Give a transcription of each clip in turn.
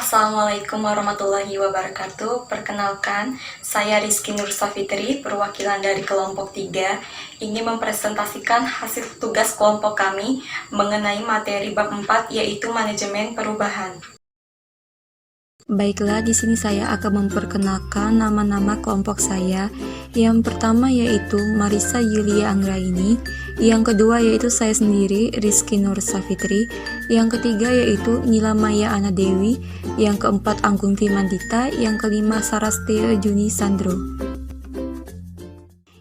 Assalamualaikum warahmatullahi wabarakatuh. Perkenalkan, saya Rizky Nur Safitri, perwakilan dari kelompok 3, ingin mempresentasikan hasil tugas kelompok kami mengenai materi bab 4, yaitu manajemen perubahan. Baiklah, di sini saya akan memperkenalkan nama-nama kelompok saya. Yang pertama yaitu Marisa Yulia Anggraini, yang kedua yaitu saya sendiri, Rizky Nur Safitri, yang ketiga yaitu Nila Maya Ana Dewi, yang keempat Anggun Fimandita, yang kelima Sarastia Juni Sandro.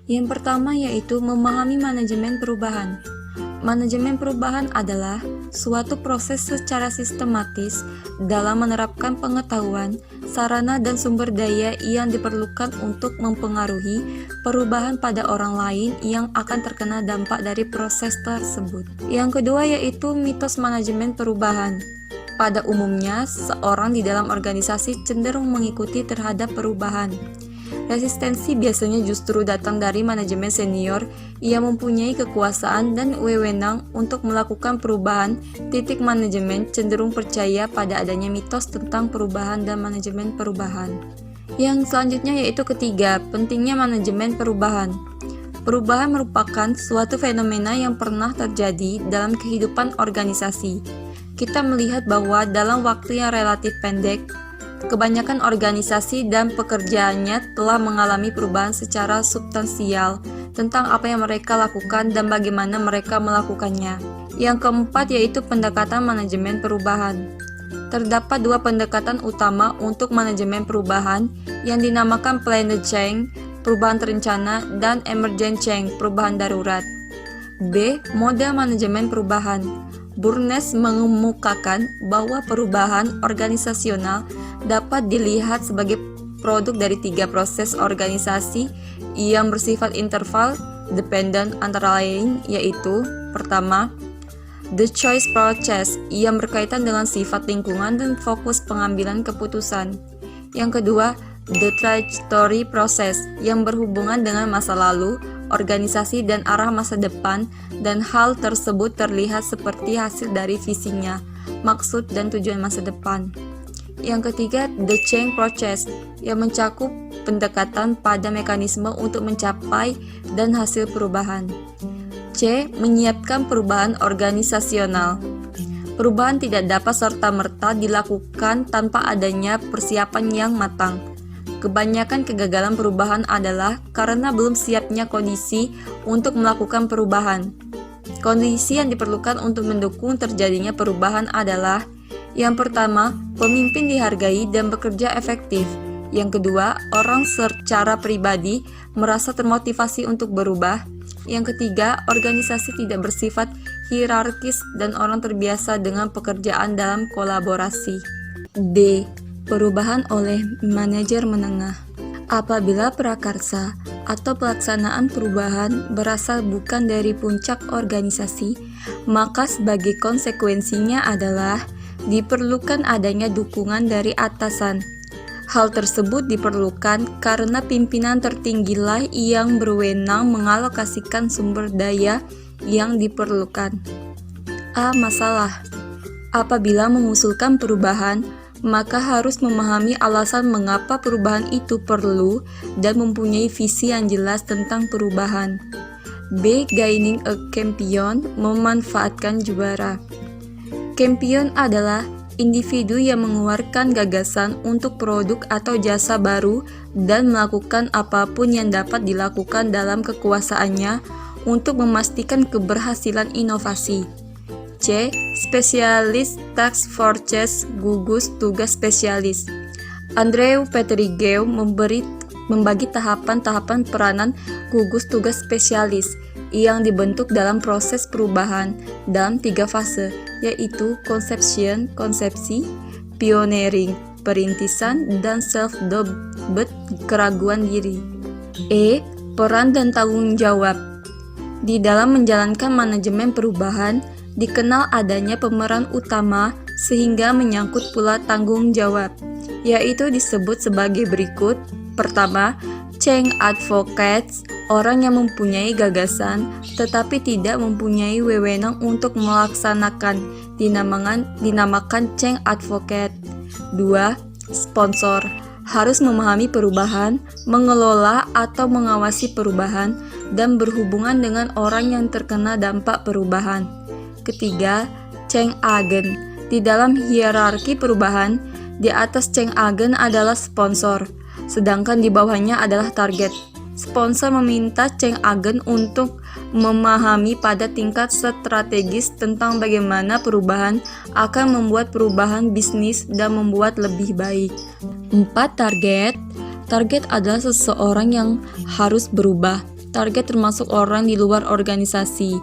Yang pertama yaitu memahami manajemen perubahan. Manajemen perubahan adalah suatu proses secara sistematis dalam menerapkan pengetahuan, sarana dan sumber daya yang diperlukan untuk mempengaruhi perubahan pada orang lain yang akan terkena dampak dari proses tersebut. Yang kedua yaitu mitos manajemen perubahan. Pada umumnya, seseorang di dalam organisasi cenderung mengikuti terhadap perubahan. Resistensi biasanya justru datang dari manajemen senior yang mempunyai kekuasaan dan wewenang untuk melakukan perubahan. Manajemen cenderung percaya pada adanya mitos tentang perubahan dan manajemen perubahan. Yang selanjutnya yaitu ketiga, pentingnya manajemen perubahan. Perubahan merupakan suatu fenomena yang pernah terjadi dalam kehidupan organisasi. Kita melihat bahwa dalam waktu yang relatif pendek, kebanyakan organisasi dan pekerjaannya telah mengalami perubahan secara substansial tentang apa yang mereka lakukan dan bagaimana mereka melakukannya. Yang keempat yaitu pendekatan manajemen perubahan. Terdapat dua pendekatan utama untuk manajemen perubahan yang dinamakan planned change, perubahan terencana, dan emergent change, perubahan darurat. B. Model manajemen perubahan. Burnes mengemukakan bahwa perubahan organisasional dapat dilihat sebagai produk dari tiga proses organisasi yang bersifat interval dependent, antara lain yaitu pertama, the choice process yang berkaitan dengan sifat lingkungan dan fokus pengambilan keputusan. Yang kedua, the trajectory process yang berhubungan dengan masa lalu, organisasi dan arah masa depan, dan hal tersebut terlihat seperti hasil dari visinya, maksud dan tujuan masa depan. Yang ketiga, the change process yang mencakup pendekatan pada mekanisme untuk mencapai dan hasil perubahan. C. Menyiapkan perubahan organisasional. Perubahan tidak dapat serta-merta dilakukan tanpa adanya persiapan yang matang. Kebanyakan kegagalan perubahan adalah karena belum siapnya kondisi untuk melakukan perubahan. Kondisi yang diperlukan untuk mendukung terjadinya perubahan adalah: yang pertama, pemimpin dihargai dan bekerja efektif. Yang kedua, orang secara pribadi merasa termotivasi untuk berubah. Yang ketiga, organisasi tidak bersifat hierarkis dan orang terbiasa dengan pekerjaan dalam kolaborasi. D. Perubahan oleh manajer menengah. Apabila prakarsa atau pelaksanaan perubahan berasal bukan dari puncak organisasi, maka sebagai konsekuensinya adalah diperlukan adanya dukungan dari atasan. Hal tersebut diperlukan karena pimpinan tertinggilah yang berwenang mengalokasikan sumber daya yang diperlukan. A. Masalah. Apabila mengusulkan perubahan, maka harus memahami alasan mengapa perubahan itu perlu dan mempunyai visi yang jelas tentang perubahan. B. Gaining a champion, memanfaatkan juara. Champion adalah individu yang mengeluarkan gagasan untuk produk atau jasa baru dan melakukan apapun yang dapat dilakukan dalam kekuasaannya untuk memastikan keberhasilan inovasi. C. Spesialis task forces, gugus tugas spesialis. Andreu Petrigeu membagi tahapan-tahapan peranan gugus tugas spesialis yang dibentuk dalam proses perubahan dalam 3 fase, yaitu conception, konsepsi, pioneering, perintisan, dan self-doubt, keraguan diri. E. Peran dan tanggung jawab. Di dalam menjalankan manajemen perubahan, dikenal adanya pemeran utama sehingga menyangkut pula tanggung jawab, yaitu disebut sebagai berikut. Pertama, change advocates, Orang yang mempunyai gagasan tetapi tidak mempunyai wewenang untuk melaksanakan dinamakan change advocate. 2. Sponsor harus memahami perubahan, mengelola atau mengawasi perubahan, dan berhubungan dengan orang yang terkena dampak perubahan. Ketiga, change agent. Di dalam hierarki perubahan, di atas change agent adalah sponsor, sedangkan di bawahnya adalah target. Sponsor meminta change agent untuk memahami pada tingkat strategis tentang bagaimana perubahan akan membuat perubahan bisnis dan membuat lebih baik. 4. Target. Target adalah seseorang yang harus berubah. Target termasuk orang di luar organisasi,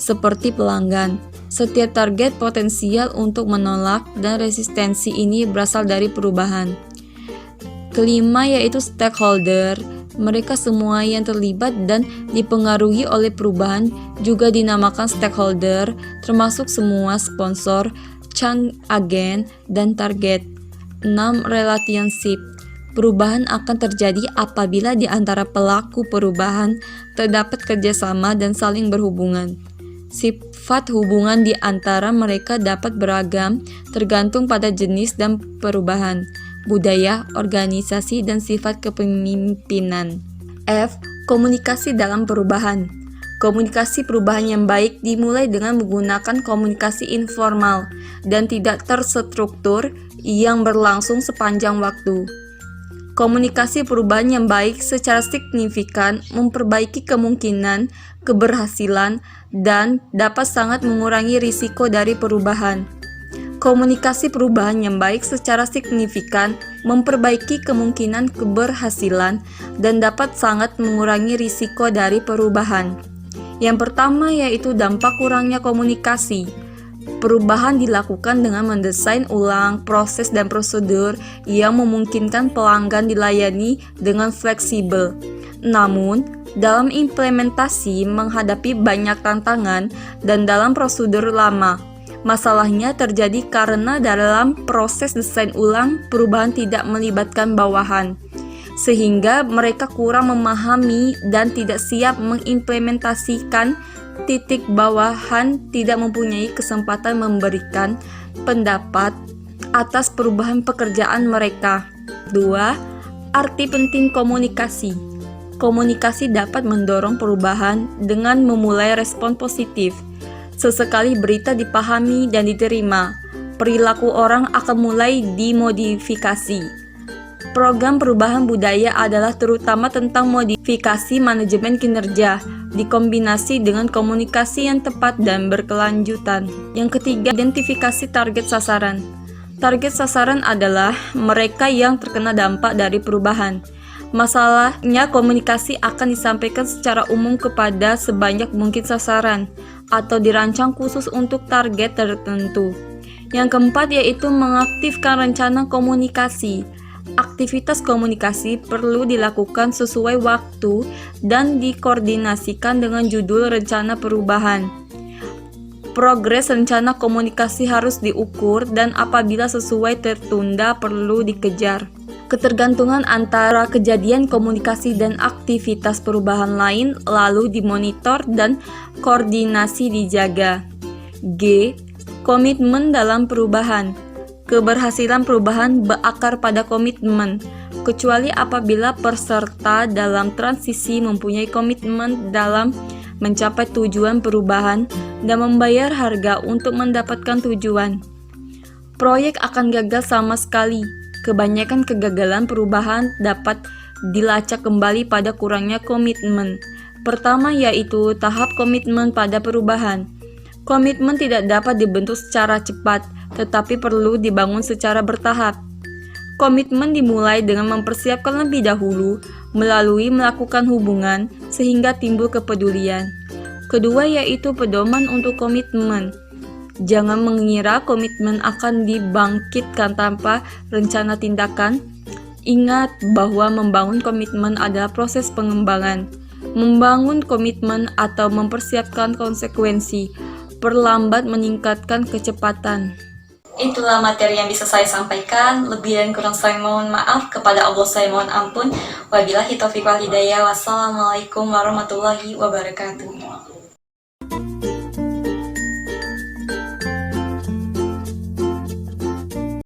seperti pelanggan. Setiap target potensial untuk menolak dan resistensi ini berasal dari perubahan. Kelima yaitu stakeholder. Mereka semua yang terlibat dan dipengaruhi oleh perubahan juga dinamakan stakeholder, termasuk semua sponsor, change agent, dan target. 6. Relationship. Perubahan akan terjadi apabila di antara pelaku perubahan terdapat kerjasama dan saling berhubungan. Sifat hubungan di antara mereka dapat beragam, tergantung pada jenis dan perubahan, budaya, organisasi, dan sifat kepemimpinan. F. Komunikasi dalam perubahan. Komunikasi perubahan yang baik dimulai dengan menggunakan komunikasi informal dan tidak terstruktur yang berlangsung sepanjang waktu. Komunikasi perubahan yang baik secara signifikan memperbaiki kemungkinan keberhasilan dan dapat sangat mengurangi risiko dari perubahan. Komunikasi perubahan yang baik secara signifikan memperbaiki kemungkinan keberhasilan dan dapat sangat mengurangi risiko dari perubahan. Yang pertama yaitu dampak kurangnya komunikasi. Perubahan dilakukan dengan mendesain ulang proses dan prosedur yang memungkinkan pelanggan dilayani dengan fleksibel. Namun, dalam implementasi menghadapi banyak tantangan dan dalam prosedur lama. Masalahnya terjadi karena dalam proses desain ulang perubahan tidak melibatkan bawahan, sehingga mereka kurang memahami dan tidak siap mengimplementasikan. Titik bawahan tidak mempunyai kesempatan memberikan pendapat atas perubahan pekerjaan mereka. 2. Arti penting komunikasi. Komunikasi dapat mendorong perubahan dengan memulai respon positif. Sesekali berita dipahami dan diterima, perilaku orang akan mulai dimodifikasi. Program perubahan budaya adalah terutama tentang modifikasi manajemen kinerja, dikombinasi dengan komunikasi yang tepat dan berkelanjutan. Yang ketiga, identifikasi target sasaran. Target sasaran adalah mereka yang terkena dampak dari perubahan. Masalahnya, komunikasi akan disampaikan secara umum kepada sebanyak mungkin sasaran atau dirancang khusus untuk target tertentu. Yang keempat yaitu mengaktifkan rencana komunikasi. Aktivitas komunikasi perlu dilakukan sesuai waktu dan dikoordinasikan dengan judul rencana perubahan. Progres rencana komunikasi harus diukur dan apabila sesuai tertunda perlu dikejar. Ketergantungan antara kejadian komunikasi dan aktivitas perubahan lain lalu dimonitor dan koordinasi dijaga. G. Komitmen dalam perubahan. Keberhasilan perubahan berakar pada komitmen, kecuali apabila peserta dalam transisi mempunyai komitmen dalam mencapai tujuan perubahan dan membayar harga untuk mendapatkan tujuan. Proyek akan gagal sama sekali. Kebanyakan kegagalan perubahan dapat dilacak kembali pada kurangnya komitmen. Pertama yaitu tahap komitmen pada perubahan. Komitmen tidak dapat dibentuk secara cepat, tetapi perlu dibangun secara bertahap. Komitmen dimulai dengan mempersiapkan lebih dahulu, melalui melakukan hubungan, sehingga timbul kepedulian. Kedua yaitu pedoman untuk komitmen. Jangan mengira komitmen akan dibangkitkan tanpa rencana tindakan. Ingat bahwa membangun komitmen adalah proses pengembangan. Membangun komitmen atau mempersiapkan konsekuensi perlambat meningkatkan kecepatan. Itulah materi yang bisa saya sampaikan. Lebih dan kurang saya mohon maaf. Kepada Allah saya mohon ampun. Wabillahi taufiq wal hidayah. Wassalamualaikum warahmatullahi wabarakatuh.